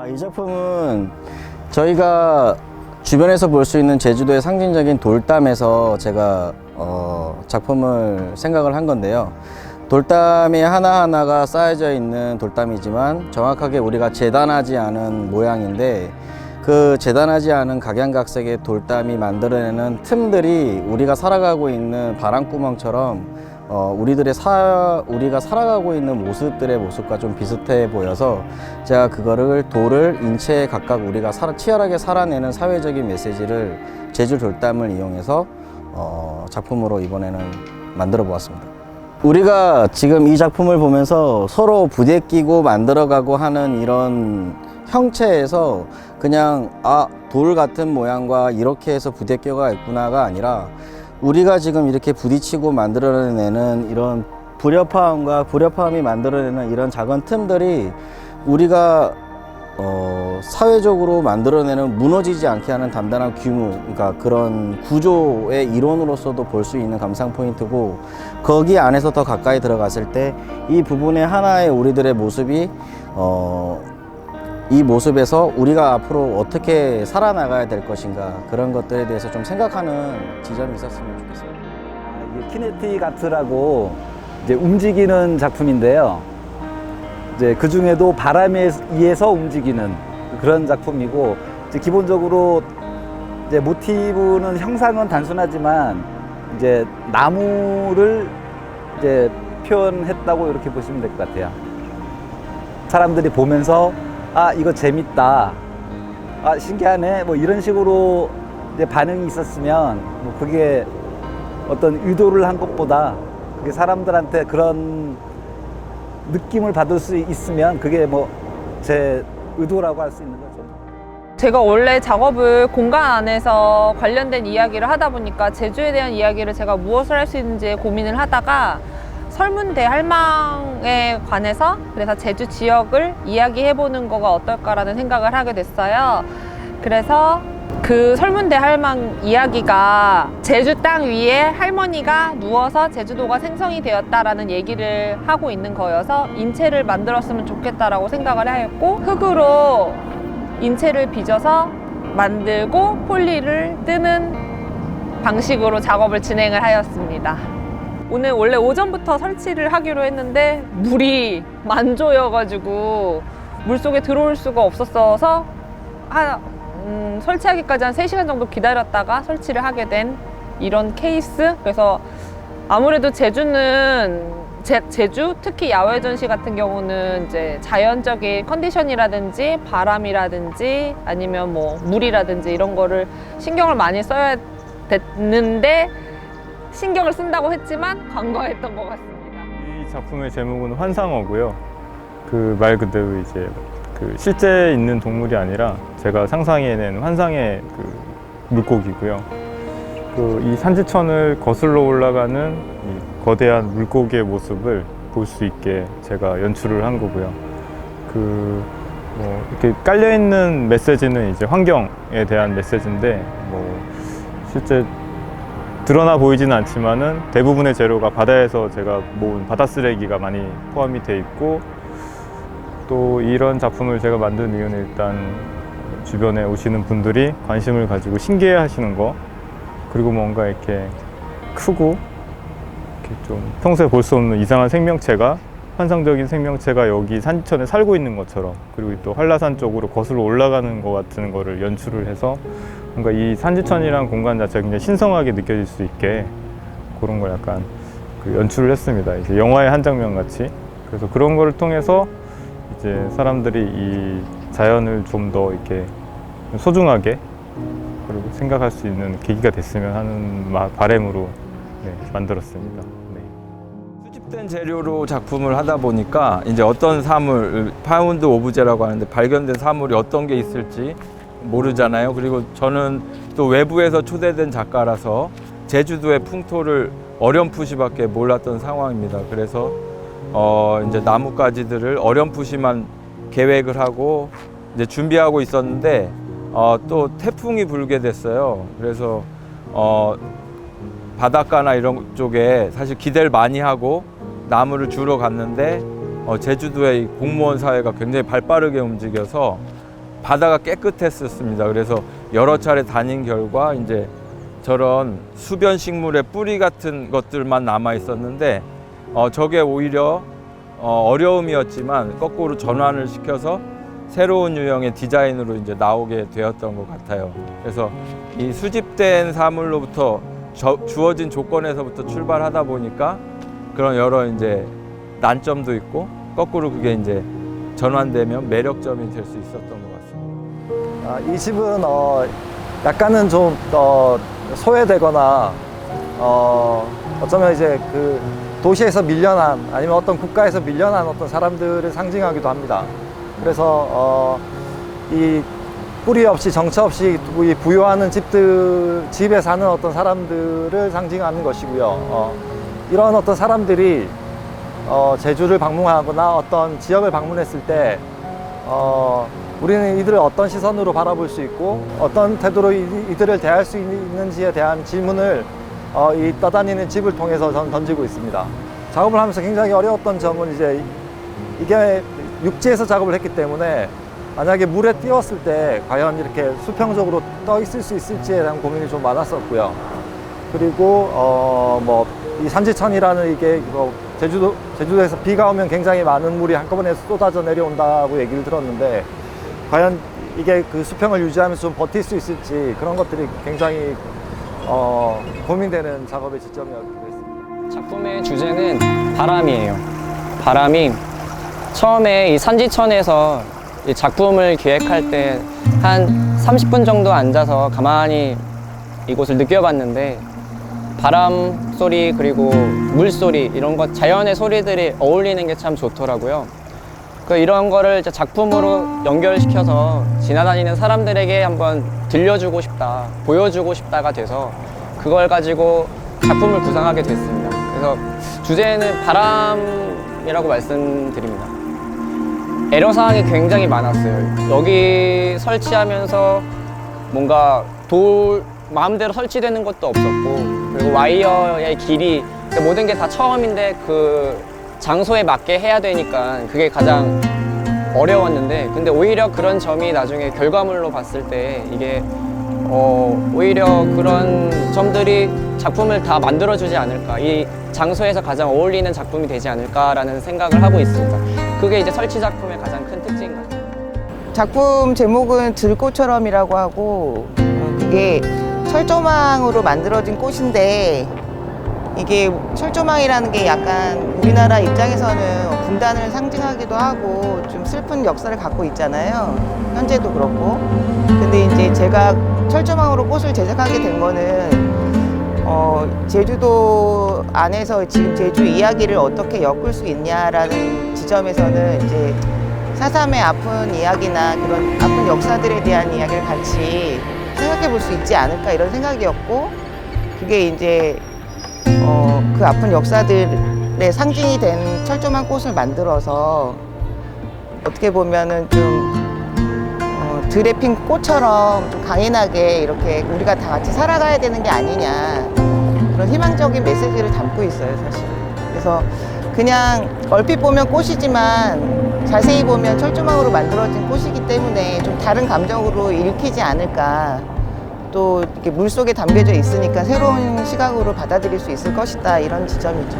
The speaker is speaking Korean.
이 작품은 저희가 주변에서 볼 수 있는 제주도의 상징적인 돌담에서 제가 작품을 생각을 한 건데요. 돌담이 하나하나가 쌓여져 있는 돌담이지만 정확하게 우리가 재단하지 않은 모양인데, 그 재단하지 않은 각양각색의 돌담이 만들어내는 틈들이 우리가 살아가고 있는 바람구멍처럼 우리가 살아가고 있는 모습들의 모습과 좀 비슷해 보여서 제가 그거를 돌을 인체에 각각 우리가 치열하게 살아내는 사회적인 메시지를 제주 돌담을 이용해서 작품으로 이번에는 만들어 보았습니다. 우리가 지금 이 작품을 보면서 서로 부대끼고 만들어가고 하는 이런 형체에서 그냥 돌 같은 모양과 이렇게 해서 부대껴가 있구나가 아니라, 우리가 지금 이렇게 부딪히고 만들어내는 이런 불협화음이 만들어내는 이런 작은 틈들이 우리가 사회적으로 만들어내는 무너지지 않게 하는 단단한 규모, 그러니까 그런 구조의 이론으로서도 볼 수 있는 감상 포인트고, 거기 안에서 더 가까이 들어갔을 때 이 부분의 하나의 우리들의 모습이 이 모습에서 우리가 앞으로 어떻게 살아나가야 될 것인가, 그런 것들에 대해서 좀 생각하는 지점이 있었으면 좋겠습니다. 이게 키네틱 아트라고 이제 움직이는 작품인데요. 이제 그 중에도 바람에 의해서 움직이는 그런 작품이고, 이제 기본적으로 이제 모티브는 형상은 단순하지만 이제 나무를 이제 표현했다고 이렇게 보시면 될 것 같아요. 사람들이 보면서 이거 재밌다, 신기하네, 뭐 이런 식으로 이제 반응이 있었으면, 뭐 그게 어떤 의도를 한 것보다 그게 사람들한테 그런 느낌을 받을 수 있으면 그게 뭐 제 의도라고 할 수 있는 거죠. 제가 원래 작업을 공간 안에서 관련된 이야기를 하다 보니까 제주에 대한 이야기를 제가 무엇을 할 수 있는지 고민을 하다가 설문대할망에 관해서 그래서 제주 지역을 이야기해보는 거가 어떨까라는 생각을 하게 됐어요. 그래서 그 설문대할망 이야기가 제주 땅 위에 할머니가 누워서 제주도가 생성이 되었다라는 얘기를 하고 있는 거여서 인체를 만들었으면 좋겠다라고 생각을 하였고, 흙으로 인체를 빚어서 만들고 폴리를 뜨는 방식으로 작업을 진행을 하였습니다. 오늘 원래 오전부터 설치를 하기로 했는데 물이 만조여가지고 물속에 들어올 수가 없었어서 설치하기까지 한 3시간 정도 기다렸다가 설치를 하게 된 이런 케이스. 그래서 아무래도 제주는 제주 특히 야외 전시 같은 경우는 이제 자연적인 컨디션이라든지 바람이라든지 아니면 뭐 물이라든지 이런 거를 신경을 많이 써야 됐는데, 신경을 쓴다고 했지만 간과했던 것 같습니다. 이 작품의 제목은 환상어고요. 그 말 그대로 이제 그 실제 있는 동물이 아니라 제가 상상해낸 환상의 그 물고기고요. 이 산지천을 거슬러 올라가는 이 거대한 물고기의 모습을 볼 수 있게 제가 연출을 한 거고요. 이렇게 깔려 있는 메시지는 이제 환경에 대한 메시지인데, 실제 드러나 보이지는 않지만은 대부분의 재료가 바다에서 제가 모은 바다 쓰레기가 많이 포함이 돼 있고, 또 이런 작품을 제가 만든 이유는 일단 주변에 오시는 분들이 관심을 가지고 신기해 하시는 거, 그리고 뭔가 이렇게 크고 이렇게 좀 평소에 볼 수 없는 이상한 생명체가, 환상적인 생명체가 여기 산지천에 살고 있는 것처럼, 그리고 또 한라산 쪽으로 거슬러 올라가는 것 같은 거를 연출을 해서 뭔가 이 산지천이란 공간 자체가 굉장히 신성하게 느껴질 수 있게 그런 걸 약간 연출을 했습니다. 이제 영화의 한 장면 같이. 그래서 그런 거를 통해서 이제 사람들이 이 자연을 좀 더 이렇게 소중하게 그리고 생각할 수 있는 계기가 됐으면 하는 바람으로 만들었습니다. 수집된 재료로 작품을 하다 보니까 이제 어떤 사물, 파운드 오브제라고 하는데 발견된 사물이 어떤 게 있을지 모르잖아요. 그리고 저는 또 외부에서 초대된 작가라서 제주도의 풍토를 어렴풋이밖에 몰랐던 상황입니다. 그래서 이제 나뭇가지들을 어렴풋이만 계획을 하고 이제 준비하고 있었는데 또 태풍이 불게 됐어요. 그래서 바닷가나 이런 쪽에 사실 기대를 많이 하고 나무를 주러 갔는데 제주도의 공무원 사회가 굉장히 발빠르게 움직여서 바다가 깨끗했었습니다. 그래서 여러 차례 다닌 결과 이제 저런 수변 식물의 뿌리 같은 것들만 남아 있었는데 저게 오히려 어려움이었지만 거꾸로 전환을 시켜서 새로운 유형의 디자인으로 이제 나오게 되었던 것 같아요. 그래서 이 수집된 사물로부터 주어진 조건에서부터 출발하다 보니까 그런 여러 이제 난점도 있고 거꾸로 그게 이제 전환되면 매력점이 될 수 있었던 것 같습니다. 이 집은 약간은 좀 소외되거나 어쩌면 이제 그 도시에서 밀려난 아니면 어떤 국가에서 밀려난 어떤 사람들을 상징하기도 합니다. 그래서 이 뿌리 없이 정처 없이 이 부유하는 집에 사는 어떤 사람들을 상징하는 것이고요. 이런 어떤 사람들이 제주를 방문하거나 어떤 지역을 방문했을 때 우리는 이들을 어떤 시선으로 바라볼 수 있고 어떤 태도로 이들을 대할 수 있는지에 대한 질문을 이 떠다니는 집을 통해서 저는 던지고 있습니다. 작업을 하면서 굉장히 어려웠던 점은 이제 이게 육지에서 작업을 했기 때문에 만약에 물에 띄웠을 때 과연 이렇게 수평적으로 떠 있을 수 있을지에 대한 고민이 좀 많았었고요. 그리고 뭐 이 산지천이라는 이게 제주도에서 비가 오면 굉장히 많은 물이 한꺼번에 쏟아져 내려온다고 얘기를 들었는데 과연 이게 그 수평을 유지하면서 좀 버틸 수 있을지 그런 것들이 굉장히 고민되는 작업의 지점이었기도 했습니다. 작품의 주제는 바람이에요. 바람이 처음에 이 산지천에서 이 작품을 기획할 때 한 30분 정도 앉아서 가만히 이곳을 느껴봤는데 바람 소리 그리고 물 소리 이런 것 자연의 소리들이 어울리는 게 참 좋더라고요. 이런 거를 이제 작품으로 연결시켜서 지나다니는 사람들에게 한번 들려주고 싶다, 보여주고 싶다가 돼서 그걸 가지고 작품을 구상하게 됐습니다. 그래서 주제는 바람이라고 말씀드립니다. 애로사항이 굉장히 많았어요. 여기 설치하면서 뭔가 마음대로 설치되는 것도 없었고 그리고 와이어의 길이 모든 게 다 처음인데 그 장소에 맞게 해야 되니까 그게 가장 어려웠는데 근데 오히려 그런 점이 나중에 결과물로 봤을 때 이게 오히려 그런 점들이 작품을 다 만들어주지 않을까 이 장소에서 가장 어울리는 작품이 되지 않을까라는 생각을 하고 있습니다. 그게 이제 설치 작품의 가장 큰 특징인 것 같아요. 작품 제목은 들꽃처럼이라고 하고 그게 철조망으로 만들어진 꽃인데 이게 철조망이라는 게 약간 우리나라 입장에서는 분단을 상징하기도 하고 좀 슬픈 역사를 갖고 있잖아요. 현재도 그렇고. 근데 이제 제가 철조망으로 꽃을 제작하게 된 거는 제주도 안에서 지금 제주 이야기를 어떻게 엮을 수 있냐라는 지점에서는 이제 4.3의 아픈 이야기나 그런 아픈 역사들에 대한 이야기를 같이 생각해 볼 수 있지 않을까 이런 생각이었고 그게 이제 그 아픈 역사들의 상징이 된 철조망 꽃을 만들어서 어떻게 보면은 좀 들에 핀 꽃처럼 좀 강인하게 이렇게 우리가 다 같이 살아가야 되는 게 아니냐 그런 희망적인 메시지를 담고 있어요 사실. 그래서 그냥 얼핏 보면 꽃이지만 자세히 보면 철조망으로 만들어진 꽃이기 때문에 좀 다른 감정으로 읽히지 않을까. 또 이렇게 물속에 담겨져 있으니까 새로운 시각으로 받아들일 수 있을 것이다 이런 지점이죠.